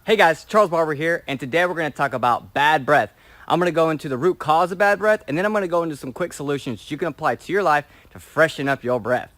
Hey guys, Charles Barber here, and today we're going to talk about bad breath. I'm going to go into the root cause of bad breath, and then I'm going to go into some quick solutions you can apply to your life to freshen up your breath.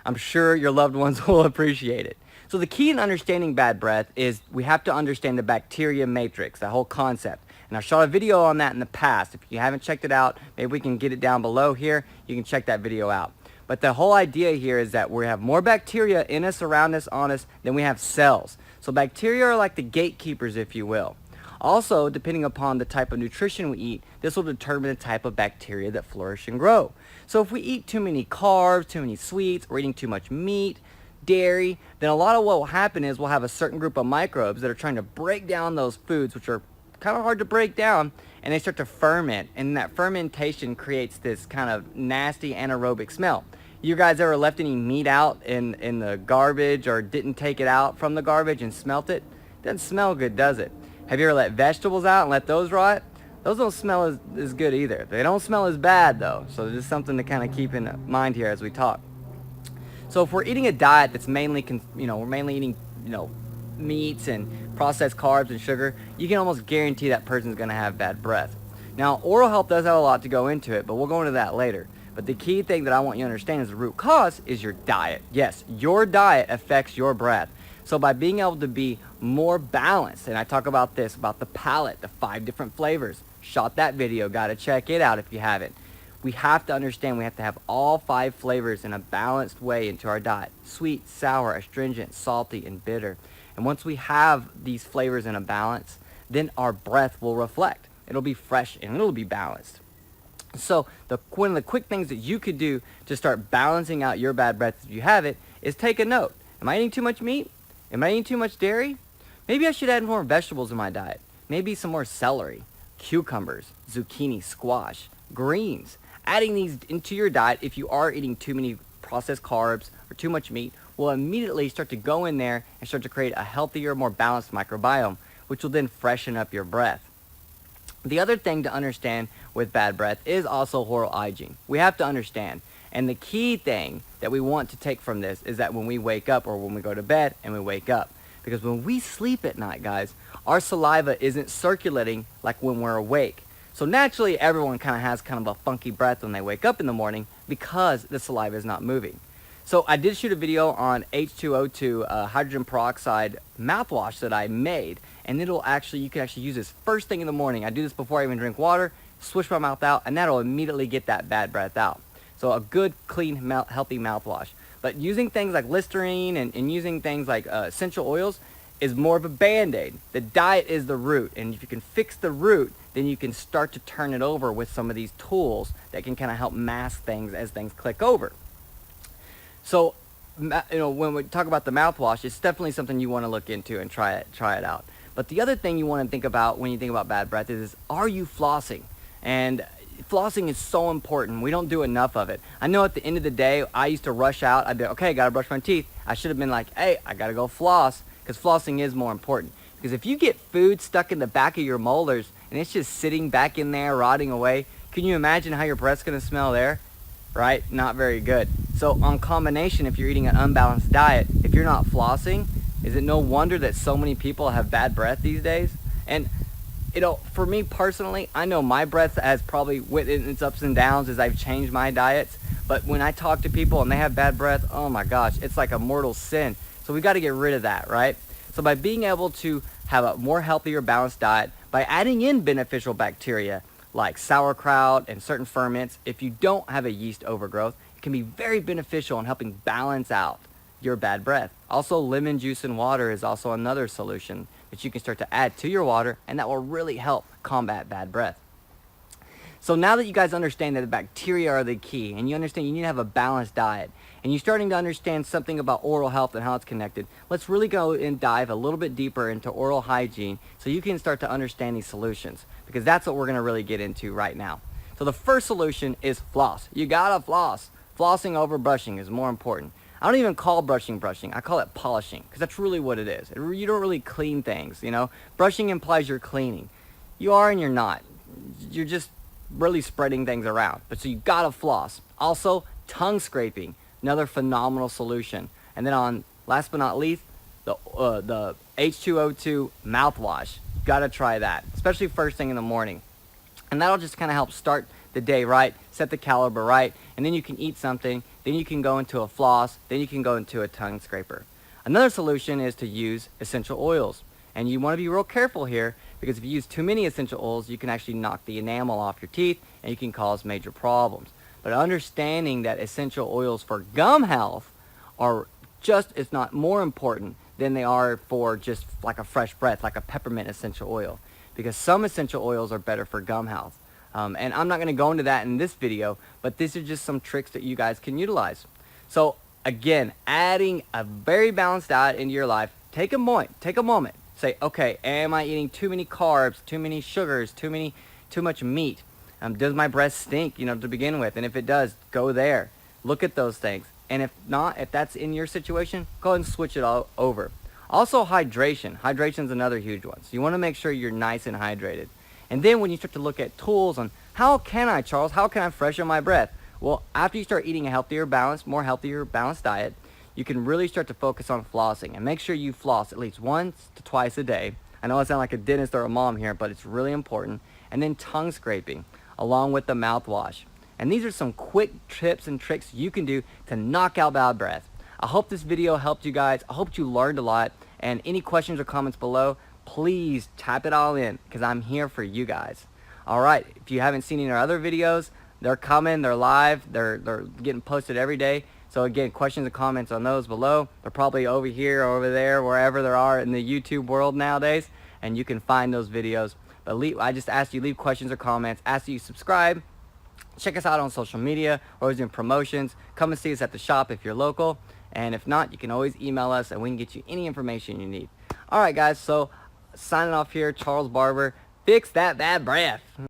I'm sure your loved ones will appreciate it. So the key in understanding bad breath is we have to understand the bacteria matrix, that whole concept. And I shot a video on that in the past. If you haven't checked it out, maybe we can get it down below here. You can check that video out. But the whole idea here is that we have more bacteria in us, around us, on us, than we have cells. So bacteria are like the gatekeepers, if you will. Also, depending upon the type of nutrition we eat, this will determine the type of bacteria that flourish and grow. So if we eat too many carbs, too many sweets, or eating too much meat, dairy, then a lot of what will happen is we'll have a certain group of microbes that are trying to break down those foods, which are kind of hard to break down, and they start to ferment, and that fermentation creates this kind of nasty anaerobic smell. You guys ever left any meat out in the garbage or didn't take it out from the garbage and smelt it? Doesn't smell good, does it? Have you ever let vegetables out and let those rot? Those don't smell as good either. They don't smell as bad though, so just something to kind of keep in mind here as we talk. So if we're eating a diet that's mainly, we're mainly eating, meats and processed carbs and sugar, you can almost guarantee that person's going to have bad breath. Now, oral health does have a lot to go into it, but we'll go into that later. But the key thing that I want you to understand is the root cause is your diet. Yes, your diet affects your breath. So by being able to be more balanced, and I talk about this, about the palate, the 5 different flavors. Shot that video, got to check it out if you haven't. We have to understand we have to have all 5 flavors in a balanced way into our diet. Sweet, sour, astringent, salty, and bitter. And once we have these flavors in a balance, then our breath will reflect. It'll be fresh and it'll be balanced. So one of the quick things that you could do to start balancing out your bad breath if you have it is take a note. Am I eating too much meat? Am I eating too much dairy? Maybe I should add more vegetables in my diet. Maybe some more celery, cucumbers, zucchini, squash, greens. Adding these into your diet if you are eating too many processed carbs or too much meat will immediately start to go in there and start to create a healthier, more balanced microbiome, which will then freshen up your breath. The other thing to understand with bad breath is also oral hygiene. We have to understand. And the key thing that we want to take from this is that when we wake up or when we go to bed and we wake up. Because when we sleep at night, guys, our saliva isn't circulating like when we're awake. So naturally, everyone kind of has kind of a funky breath when they wake up in the morning because the saliva is not moving. So I did shoot a video on H2O2 hydrogen peroxide mouthwash that I made, and you can actually use this first thing in the morning. I do this before I even drink water, swish my mouth out, and that'll immediately get that bad breath out. So a good, clean, healthy mouthwash. But using things like Listerine and using things like essential oils is more of a band-aid. The diet is the root, and if you can fix the root, then you can start to turn it over with some of these tools that can kind of help mask things as things click over. So, when we talk about the mouthwash, it's definitely something you want to look into and try it out. But the other thing you want to think about when you think about bad breath is are you flossing? And flossing is so important. We don't do enough of it. I know at the end of the day, I used to rush out. I'd be, okay, got to brush my teeth. I should have been like, hey, I got to go floss, because flossing is more important. Because if you get food stuck in the back of your molars and it's just sitting back in there rotting away, can you imagine how your breath's going to smell there? Right? Not very good. So on combination, if you're eating an unbalanced diet, if you're not flossing, is it no wonder that so many people have bad breath these days? And for me personally, I know my breath has probably went in its ups and downs as I've changed my diets. But when I talk to people and they have bad breath, oh my gosh, it's like a mortal sin. So we got to get rid of that, right? So by being able to have a more healthier, balanced diet, by adding in beneficial bacteria like sauerkraut and certain ferments, if you don't have a yeast overgrowth, it can be very beneficial in helping balance out your bad breath. Also, lemon juice and water is also another solution that you can start to add to your water, and that will really help combat bad breath. So now that you guys understand that the bacteria are the key, and you understand you need to have a balanced diet, and you're starting to understand something about oral health and how it's connected, let's really go and dive a little bit deeper into oral hygiene so you can start to understand these solutions, because that's what we're going to really get into right now. So the first solution is floss. You gotta floss. Flossing over brushing is more important. I don't even call brushing, I call it polishing, because that's really what it is. You don't really clean things, Brushing implies you're cleaning. You are and you're not. You're just really spreading things around. But so you gotta floss. Also, tongue scraping, another phenomenal solution. And then last but not least, the H2O2 mouthwash. Gotta try that, especially first thing in the morning. And that'll just kind of help start the day right, set the caliber right, and then you can eat something, then you can go into a floss, then you can go into a tongue scraper. Another solution is to use essential oils. And you want to be real careful here, because if you use too many essential oils, you can actually knock the enamel off your teeth and you can cause major problems. But understanding that essential oils for gum health are just, if not more important than they are for just like a fresh breath, like a peppermint essential oil. Because some essential oils are better for gum health. And I'm not going to go into that in this video, but these are just some tricks that you guys can utilize. So again, adding a very balanced diet into your life, take a moment. Say, okay, am I eating too many carbs, too many sugars, too much meat? Does my breath stink, to begin with? And if it does, go there. Look at those things. And if not, if that's in your situation, go ahead and switch it all over. Also, hydration. Hydration is another huge one. So you want to make sure you're nice and hydrated. And then when you start to look at tools on how can I freshen my breath? Well, after you start eating a more healthier, balanced diet, you can really start to focus on flossing, and make sure you floss at least once to twice a day. I know I sound like a dentist or a mom here, but it's really important. And then tongue scraping along with the mouthwash. And these are some quick tips and tricks you can do to knock out bad breath. I hope this video helped you guys. I hope you learned a lot. And any questions or comments below, please type it all in, because I'm here for you guys. All right, if you haven't seen any of our other videos, they're coming, they're live, they're getting posted every day. So again, questions and comments on those below. They're probably over here or over there, wherever there are in the YouTube world nowadays, and you can find those videos. But I just ask you leave questions or comments, ask you subscribe, check us out on social media, we're always doing promotions. Come and see us at the shop if you're local, and if not, you can always email us and we can get you any information you need. All right, guys, so signing off here, Charles Barber. Fix that bad breath.